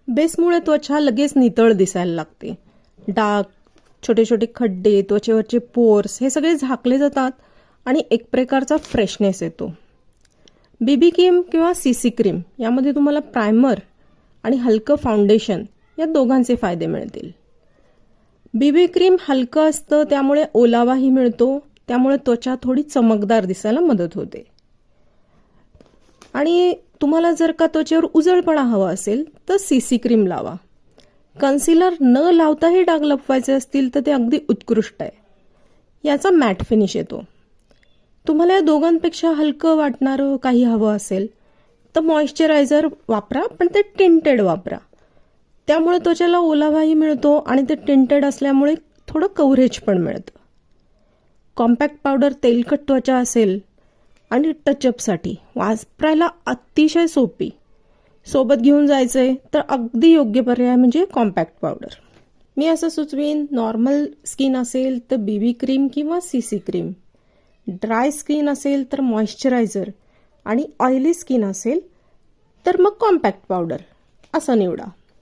बेसमुळे त्वचा लगेच नितळ दिसायला लागते. डाग, छोटे छोटे खड्डे, त्वचेवरचे पोर्स हे सगळे झाकले जातात आणि एक प्रकारचा फ्रेशनेस येतो. बीबी क्रीम किंवा सीसी क्रीम यामध्ये तुम्हाला प्रायमर आणि हलकं फाउंडेशन या दोघांचे फायदे मिळतील. बीबी क्रीम हलकं असतं, त्यामुळे ओलावाही मिळतो, त्यामुळे त्वचा थोडी चमकदार दिसायला मदत होते. आणि तुम्हाला जर का त्वचेवर उजळपणा हवा असेल तर सीसी क्रीम लावा. कन्सिलर न लावताही डाग लपवायचे असतील तर ते अगदी उत्कृष्ट आहे. याचा मॅट फिनिश येतो. तुम्हाला या दोघांपेक्षा हलकं वाटणारं काही हवं असेल तर मॉइश्चरायझर वापरा, पण ते टिंटेड वापरा. त्यामुळे त्वचेला ओलावाही मिळतो आणि ते टिंटेड असल्यामुळे थोडं कव्हरेज पण मिळतं. कॉम्पॅक्ट पावडर तेलकट त्वचा असेल आणि टचअपसाठी वापरायला अतिशय सोपी, सोबत घेऊन जायचंय तर अगदी योग्य पर्याय म्हणजे कॉम्पॅक्ट पावडर. मी असं सुचवीन, नॉर्मल स्किन असेल तर बीबी क्रीम किंवा सीसी क्रीम, ड्राय स्किन असेल तर मॉइश्चरायझर आणि ऑइली स्किन असेल तर मग कॉम्पॅक्ट पावडर असं निवडा.